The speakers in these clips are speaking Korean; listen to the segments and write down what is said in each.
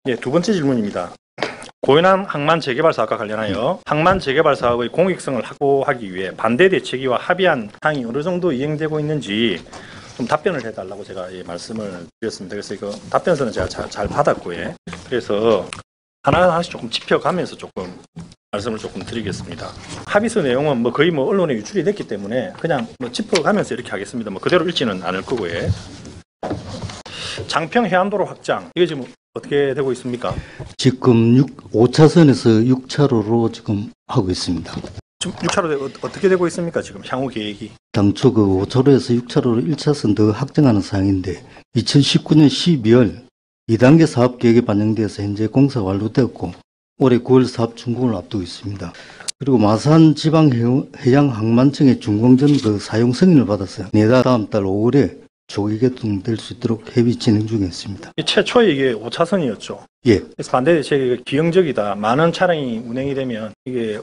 예, 두 번째 질문입니다. 고현암 항만 재개발 사업과 관련하여 항만 재개발 사업의 공익성을 확보하기 위해 반대 대책위와 합의한 사항이 어느 정도 이행되고 있는지 좀 답변을 해달라고 제가 말씀을 드렸습니다. 그래서 이거 답변서는 제가 잘 받았고요. 그래서 하나하나씩 조금 짚어가면서 조금 말씀을 조금 드리겠습니다. 합의서 내용은 거의 언론에 유출이 됐기 때문에 그냥 짚어가면서 이렇게 하겠습니다. 그대로 읽지는 않을 거고요. 장평 해안도로 확장, 이게 지금 어떻게 되고 있습니까? 지금 5차선에서 6차로로 지금 하고 있습니다. 지금 6차로 어떻게 되고 있습니까? 지금 향후 계획이? 당초 5차로에서 6차로로 1차선 더 확장하는 사항인데 2019년 12월 2단계 사업 계획에 반영돼서 현재 공사가 완료되었고 올해 9월 사업 준공을 앞두고 있습니다. 그리고 마산 지방해양항만청의 준공 전 사용 승인을 받아서 내달 다음 달 5월에 조기 개통될 수 있도록 협의 진행 중에 있습니다. 최초에 이게 5차선이었죠. 예. 그래서 반대 대책이 기형적이다. 많은 차량이 운행이 되면 이게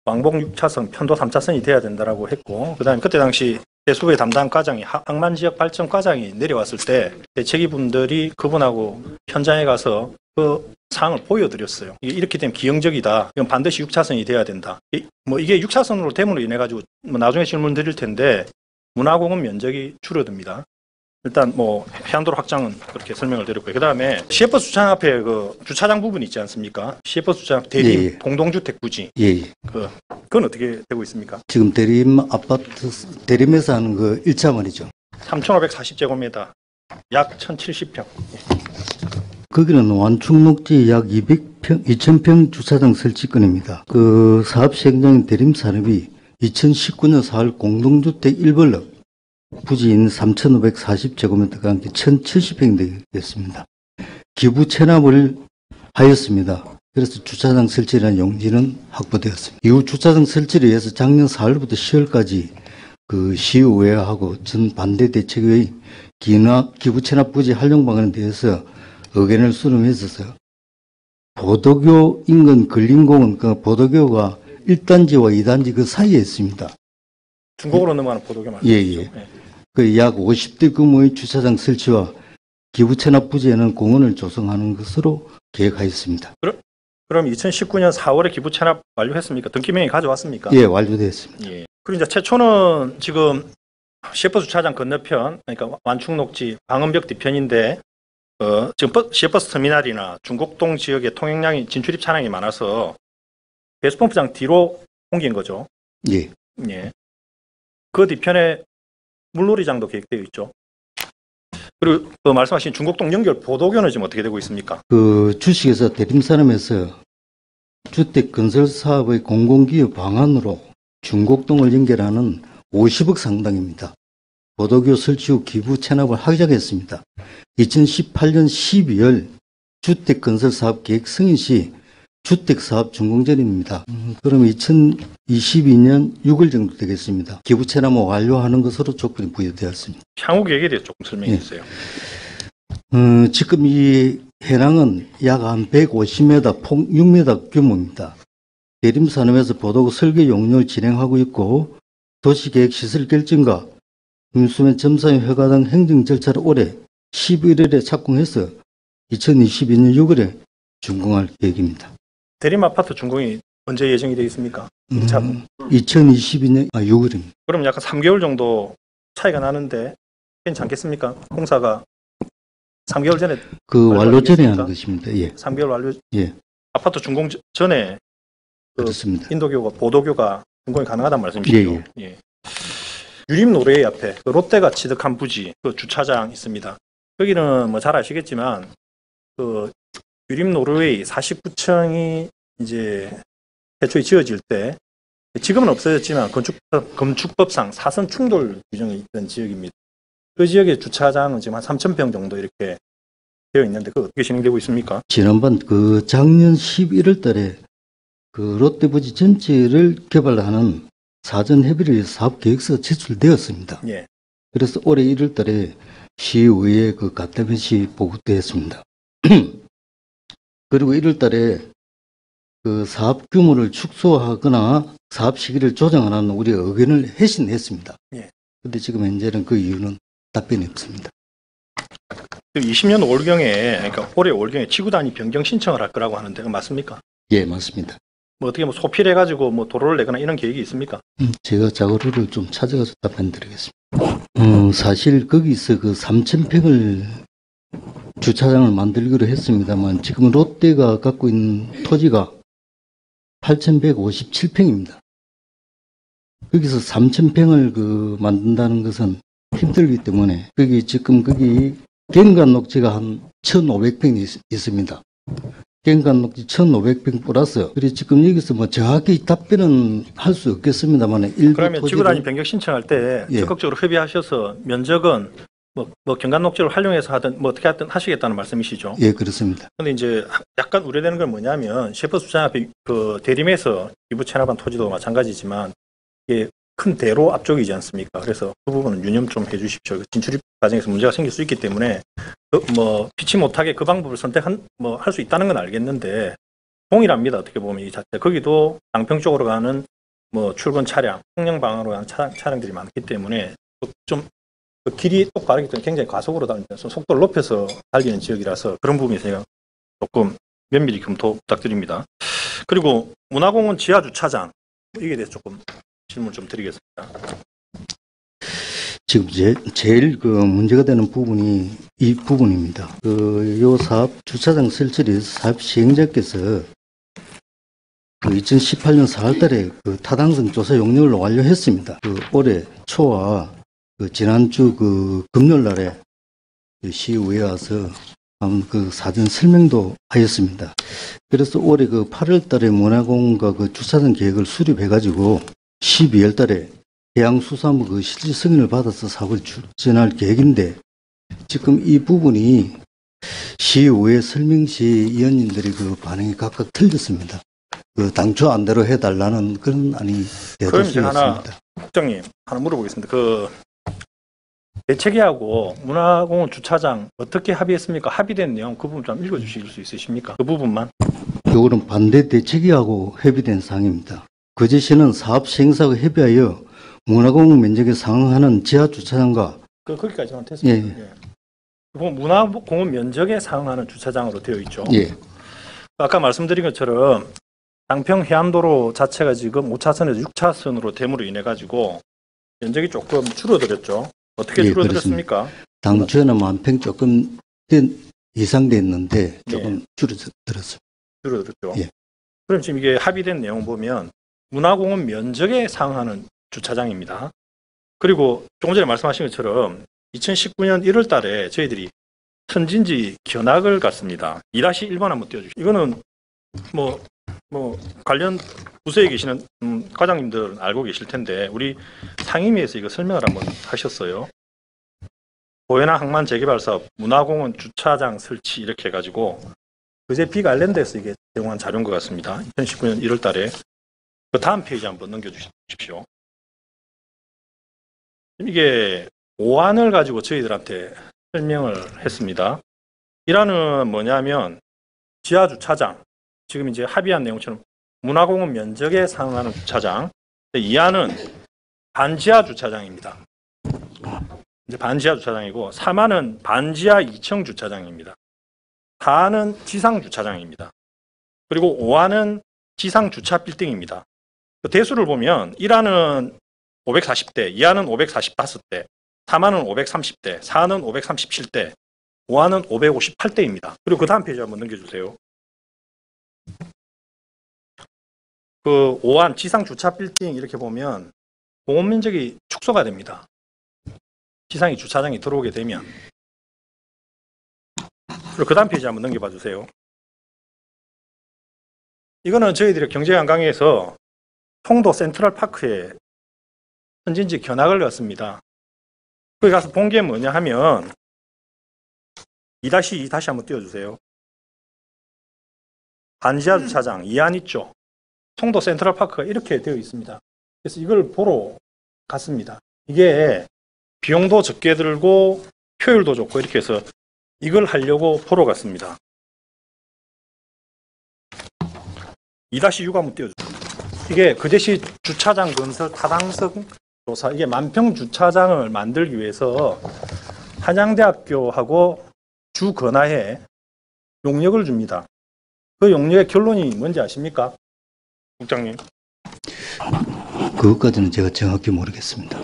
왕복 6차선, 편도 3차선이 돼야 된다라고 했고, 그다음에 그때 당시 대수부의 담당 과장이 항만 지역 발전 과장이 내려왔을 때 대책위 분들이 그분하고 현장에 가서 그 사항을 보여드렸어요. 이렇게 되면 기형적이다. 이건 반드시 6차선이 돼야 된다. 이게 6차선으로 됨으로 인해 가지고 나중에 질문 드릴 텐데. 문화공원 면적이 줄어듭니다. 일단 해안도로 확장은 그렇게 설명을 드렸고요. 그다음에 시외버스 주차장 앞에 그 주차장 부분 있지 않습니까? 시외버스 주차장 대림 예. 공동주택 부지. 예. 그건 어떻게 되고 있습니까? 지금 대림에서 하는 1차 말이죠. 3,540제곱미터, 약 1,070평. 거기는 완충녹지 약 2,000평 주차장 설치권입니다. 그 사업 시행장인 대림산업이 2019년 4월 공동주택 1블럭 부지인 3,540제곱미터가 함께 1,070평이 되겠습니다. 기부 체납을 하였습니다. 그래서 주차장 설치라는 용지는 확보되었습니다. 이후 주차장 설치를 위해서 작년 4월부터 10월까지 그 시의회하고 전 반대 대책의 기부 체납 부지 활용 방안에 대해서 의견을 수렴했어서 보도교 인근 근린공원, 보도교가 1단지와 2단지 그 사이에 있습니다. 중국으로 넘어가는 보도교 말씀이시죠? 예. 그 약 50대 규모의 주차장 설치와 기부 체납 부지에는 공원을 조성하는 것으로 계획하였습니다. 그럼 2019년 4월에 기부 체납 완료했습니까? 등기명이 가져왔습니까? 예, 완료됐습니다. 예. 그리고 이제 최초는 지금 시외버스 주차장 건너편, 그러니까 완충녹지 방음벽 뒤편인데 지금 시외버스 터미널이나 중곡동 지역에 통행량이 진출입 차량이 많아서 배수펌프장 뒤로 옮긴 거죠. 예. 예. 그 뒤편에 물놀이장도 계획되어 있죠. 그리고 말씀하신 중곡동 연결 보도교는 지금 어떻게 되고 있습니까? 그 주식에서 대림산업에서 주택 건설 사업의 공공기업 방안으로 중곡동을 연결하는 50억 상당입니다. 보도교 설치 후 기부 체납을 하작했습니다. 2018년 12월 주택 건설 사업 계획 승인 시 주택사업 준공전입니다. 그럼 2022년 6월 정도 되겠습니다. 기부 체납을 완료하는 것으로 조건이 부여되었습니다. 향후 계획에 대해서 조금 설명해 주세요. 지금 이 해랑은 약 한 150m, 폭 6m 규모입니다. 대림산업에서 보도구 설계 용역을 진행하고 있고 도시계획 시설 결정과 인수면 점사위 허가 등 행정 절차를 올해 11월에 착공해서 2022년 6월에 준공할 계획입니다. 대림 아파트 준공이 언제 예정이 되어 있습니까? 2022년 6월입니다. 그럼 약간 3개월 정도 차이가 나는데 괜찮겠습니까? 공사가 3개월 전에 완료 전에 하는 것입니다. 예. 3개월 완료. 예. 아파트 준공 전에 그렇습니다. 인도교가 보도교가 준공이 가능하다는 말씀이시죠? 예. 예. 유림 노래의 앞에 롯데가 취득한 부지 주차장 있습니다. 여기는 잘 아시겠지만 유림 노르웨이 49층이 이제 최초에 지어질 때 지금은 없어졌지만 건축법상 사선 충돌 규정이 있던 지역입니다. 그 지역의 주차장은 지금 한 3,000평 정도 이렇게 되어 있는데 그거 어떻게 진행되고 있습니까? 지난번 작년 11월 달에 롯데 부지 전체를 개발하는 사전 협의를 위해서 사업 계획서가 제출되었습니다. 예. 그래서 올해 1월 달에 시의회에 가태면시 보고되었습니다. 그리고 1월 달에 사업 규모를 축소하거나 사업 시기를 조정하는 우리의 의견을 해신했습니다. 예. 근데 지금 현재는 그 이유는 답변이 없습니다. 20년 5월경에, 그러니까 올해 5월경에 지구 단위 변경 신청을 할 거라고 하는데 그건 맞습니까? 예, 맞습니다. 뭐 어떻게 뭐 소필해가지고 뭐 도로를 내거나 이런 계획이 있습니까? 제가 자료를 좀 찾아가서 답변 드리겠습니다. 사실 거기서 그 3,000평을 주차장을 만들기로 했습니다만 지금 롯데가 갖고 있는 토지가 8,157평입니다. 거기서 3,000평을 그 만든다는 것은 힘들기 때문에 거기 경관 녹지가 한 1,500평이 있습니다. 경관 녹지 1,500평 플러스. 그래서 지금 여기서 뭐 정확히 답변은 할 수 없겠습니다만 일부 그러면 지구 단위 변경 신청할 때 예. 적극적으로 협의하셔서 면적은 뭐 경관 녹지를 활용해서 하든 뭐 어떻게 하든 하시겠다는 말씀이시죠? 예, 그렇습니다. 근데 이제 약간 우려되는 건 뭐냐면 셰퍼스 주차장 앞에 그 대림에서 기부 체납한 토지도 마찬가지지만 이게 큰 대로 앞쪽이지 않습니까? 그래서 그 부분은 유념 좀 해주십시오. 진출입 과정에서 문제가 생길 수 있기 때문에 뭐 피치 못하게 그 방법을 할 수 있다는 건 알겠는데 동일합니다. 어떻게 보면 이 자체 거기도 양평 쪽으로 가는 뭐 출근 차량, 통영 방향으로 가는 차량들이 많기 때문에 좀 그 길이 똑바르기 때문에 굉장히 과속으로 다니면서 속도를 높여서 달리는 지역이라서 그런 부분에 제가 조금 면밀히 검토 부탁드립니다. 그리고 문화공원 지하 주차장 이게 대해서 조금 질문 좀 드리겠습니다. 지금 제일 그 문제가 되는 부분이 이 부분입니다. 요 사업 주차장 설치를 사업 시행자께서 그 2018년 4월달에 그 타당성 조사 용역을 완료했습니다. 그 올해 초와 그 지난주 그 금요일날에 그 시의회에 와서 그 사전 설명도 하였습니다. 그래서 올해 그 8월달에 문화공원과 그 주차장 계획을 수립해가지고 12월달에 해양수산부 그 실질 승인을 받아서 사업을 추진할 계획인데 지금 이 부분이 시의회 설명 시 위원님들이 그 반응이 각각 틀렸습니다. 그 당초 안대로 해달라는 그런 안이 대다수였습니다. 국장님 하나 물어보겠습니다. 그 대책위하고 문화공원 주차장 어떻게 합의했습니까? 합의된 내용 그 부분 좀 읽어주실 수 있으십니까? 그 부분만. 요거는 반대 대책위하고 협의된 사항입니다. 그 제시는 사업 시행사와 협의하여 문화공원 면적에 상응하는 지하 주차장과 거기까지만 됐습니다. 예. 예. 문화공원 면적에 상응하는 주차장으로 되어 있죠. 예. 아까 말씀드린 것처럼 양평 해안도로 자체가 지금 5차선에서 6차선으로 됨으로 인해 가지고 면적이 조금 줄어들었죠. 어떻게 예, 줄어들었습니까? 당초에는 10,000평 조금 이상 됐는데 조금 줄어들었습니다. 줄어들었죠. 예. 그럼 지금 이게 합의된 내용 보면 문화공원 면적에 상응하는 주차장입니다. 그리고 조금 전에 말씀하신 것처럼 2019년 1월 달에 저희들이 선진지 견학을 갔습니다. 2-1번 한번 띄워주시죠. 이거는 뭐 관련 부서에 계시는 과장님들은 알고 계실 텐데 우리 상임위에서 이거 설명을 한번 하셨어요. 보현항 항만 재개발 사업 문화공원 주차장 설치 이렇게 해가지고 그제 빅아일랜드에서 이게 제공한 자료인 것 같습니다. 2019년 1월 달에 그 다음 페이지 한번 넘겨주십시오. 이게 오안을 가지고 저희들한테 설명을 했습니다. 1안은 뭐냐면 지하 주차장 지금 이제 합의한 내용처럼 문화공원 면적에 상응하는 주차장. 2안은 반지하 주차장입니다. 이제 반지하 주차장이고 3안은 반지하 2층 주차장입니다. 4안은 지상 주차장입니다. 그리고 5안은 지상 주차 빌딩입니다. 대수를 보면 1안은 540대, 2안은 545대, 3안은 530대, 4안은 537대, 5안은 558대입니다. 그리고 그 다음 페이지 한번 넘겨주세요. 그 5안 지상 주차 빌딩 이렇게 보면 공원 면적이 축소가 됩니다. 지상에 주차장이 들어오게 되면. 그리고 그 다음 페이지 한번 넘겨봐 주세요. 이거는 저희들이 경제관광에서 통도 센트럴파크에 선진지 견학을 갔습니다. 거기 가서 본 게 뭐냐 하면 2-2 다시 한번 띄워주세요. 반지하 주차장 2안 있죠. 통도 센트럴파크가 이렇게 되어 있습니다. 그래서 이걸 보러 갔습니다. 이게 비용도 적게 들고 효율도 좋고 이렇게 해서 이걸 하려고 보러 갔습니다. 2-6 한번 띄워주세요. 이게 그제시 주차장 건설 타당성 조사, 이게 만평 주차장을 만들기 위해서 한양대학교하고 주 건하에 용역을 줍니다. 그 용역의 결론이 뭔지 아십니까? 국장님. 그것까지는 제가 정확히 모르겠습니다.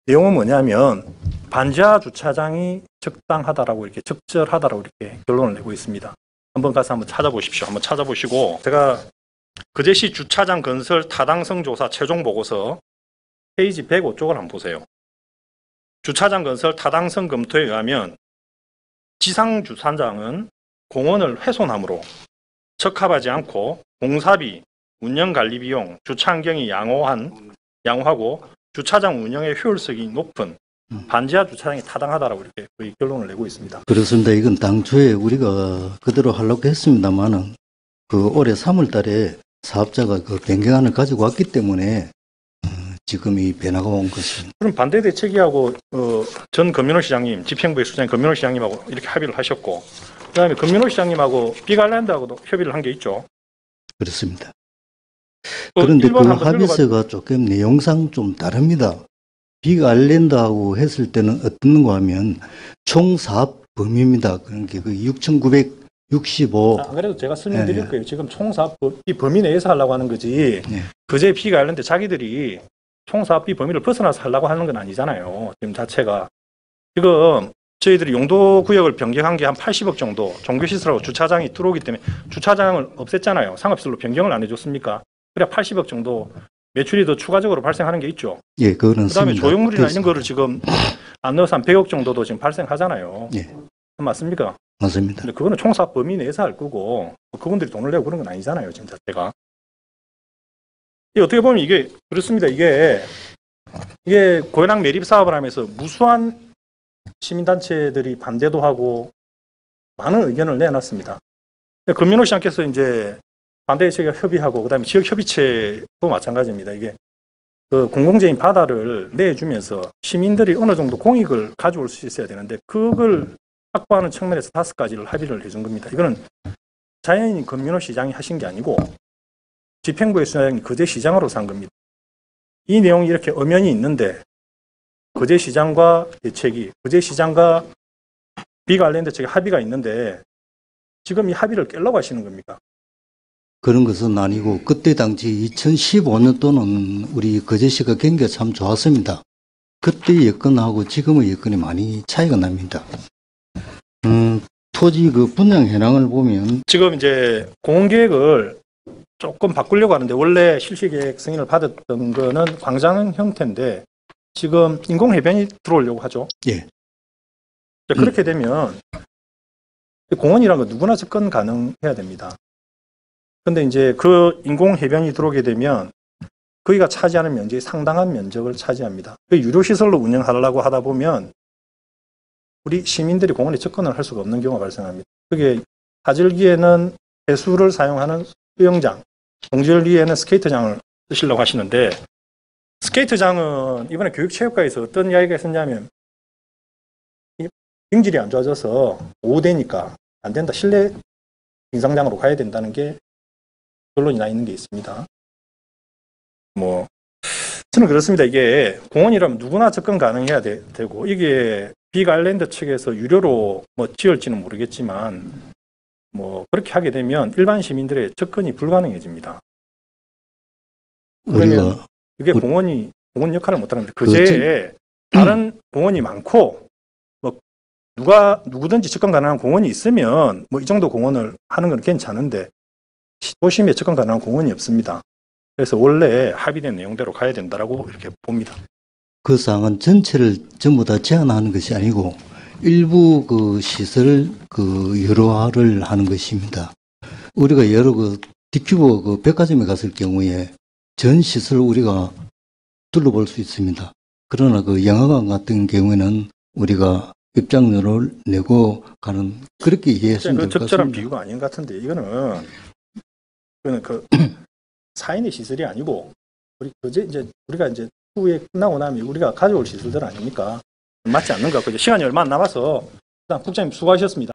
내용은 뭐냐면 반지하 주차장이 적당하다라고 이렇게 적절하다라고 이렇게 결론을 내고 있습니다. 한번 가서 한번 찾아보십시오. 한번 찾아보시고 제가 거제시 주차장 건설 타당성 조사 최종 보고서 페이지 105쪽을 한번 보세요. 주차장 건설 타당성 검토에 의하면 지상 주차장은 공원을 훼손하므로 적합하지 않고 공사비, 운영 관리 비용, 주차 환경이 양호하고 주차장 운영의 효율성이 높은 반지하 주차장이 타당하다라고 이렇게 거의 결론을 내고 있습니다. 그렇습니다. 이건 당초에 우리가 그대로 하려고 했습니다만은 그 올해 3월 달에 사업자가 그 변경안을 가지고 왔기 때문에 지금 이 변화가 온 것입니다. 그럼 반대 대책위하고 전 금민호 시장님, 집행부의 수장인 금민호 시장님하고 이렇게 합의를 하셨고, 그다음에 금민호 시장님하고 빅아일랜드하고도 협의를 한 게 있죠. 그렇습니다. 그런데 그 1번 한번 합의서가 조금 내용상 좀 다릅니다. 빅아일랜드하고 했을 때는 어떤가 하면 총 사업 범위입니다. 그러니까 그 6,965. 안 그래도 제가 설명드릴 거예요. 지금 총사업비 범위 내에서 하려고 하는 거지. 그제 빅아일랜드 자기들이 총사업비 범위를 벗어나서 하려고 하는 건 아니잖아요. 지금 자체가. 지금 저희들이 용도구역을 변경한 게 한 80억 정도 종교시설하고 주차장이 들어오기 때문에 주차장을 없앴잖아요. 상업시설로 변경을 안 해줬습니까? 그래 80억 정도 매출이 더 추가적으로 발생하는 게 있죠. 예, 그거는 그다음에 조형물이나 이런 거를 지금 안 넣어서 한 100억 정도도 지금 발생하잖아요. 예. 맞습니까? 맞습니다. 근데 그거는 총사업 범위 내에서 할 거고 그분들이 돈을 내고 그런 건 아니잖아요. 지금 자체가. 이게 어떻게 보면 이게 그렇습니다. 이게 고현항 매립 사업을 하면서 무수한 시민단체들이 반대도 하고 많은 의견을 내놨습니다. 금민호 시장께서 이제 반대 대책에 협의하고 그다음에 지역 협의체도 마찬가지입니다. 이게 그 공공재인 바다를 내주면서 시민들이 어느 정도 공익을 가져올 수 있어야 되는데 그걸 확보하는 측면에서 5가지를 합의를 해준 겁니다. 이거는 자연인 금민호 시장이 하신 게 아니고 집행부의 수장이 거제 시장으로서 한 겁니다. 이 내용이 이렇게 엄연히 있는데 거제 시장과 대책이 거제 시장과 빅아일랜드 측의 합의가 있는데 지금 이 합의를 깨려고 하시는 겁니까? 그런 것은 아니고 그때 당시 2015년도는 우리 거제시가 경기가 참 좋았습니다. 그때 여건하고 지금의 여건이 많이 차이가 납니다. 토지 그 분양 현황을 보면 지금 이제 공원계획을 조금 바꾸려고 하는데 원래 실시계획 승인을 받았던 거는 광장 형태인데 지금 인공해변이 들어오려고 하죠. 예. 그렇게 되면 공원이라는 건 누구나 접근 가능해야 됩니다. 근데 이제 그 인공해변이 들어오게 되면 거기가 차지하는 면적이 상당한 면적을 차지합니다. 그 유료시설로 운영하려고 하다 보면 우리 시민들이 공원에 접근을 할 수가 없는 경우가 발생합니다. 그게 하절기에는 해수를 사용하는 수영장, 동절기에는 스케이트장을 쓰시려고 하시는데 스케이트장은 이번에 교육체육과에서 어떤 이야기가 있었냐면 경질이 안 좋아져서 오후되니까 안 된다. 실내 빙상장으로 가야 된다는 게 결론이 나 있는 게 있습니다. 저는 그렇습니다. 이게 공원이라면 누구나 접근 가능해야 되고 이게 빅아일랜드 측에서 유료로 지을지는 모르겠지만 그렇게 하게 되면 일반 시민들의 접근이 불가능해집니다. 그러면 이게 공원 역할을 못하는데 그제에 다른 공원이 많고 누구든지 접근 가능한 공원이 있으면 이 정도 공원을 하는 건 괜찮은데 도심에 접근 가능한 공원이 없습니다. 그래서 원래 합의된 내용대로 가야 된다라고 이렇게 봅니다. 그 사항은 전체를 전부 다 제한하는 것이 아니고 일부 그 시설 그 여러화를 하는 것입니다. 우리가 여러 그 디큐브 그 백화점에 갔을 경우에 전 시설 우리가 둘러볼 수 있습니다. 그러나 그 영화관 같은 경우에는 우리가 입장료를 내고 가는 그렇게 이해했으면 될 것 같습니다. 적절한 비유가 아닌 것 같은데 이거는 그 사인의 시설이 아니고 우리가 이제 후에 끝나고 나면 우리가 가져올 시설들 아닙니까? 맞지 않는 것 같고 시간이 얼마 안 남아서 일단 국장님 수고하셨습니다.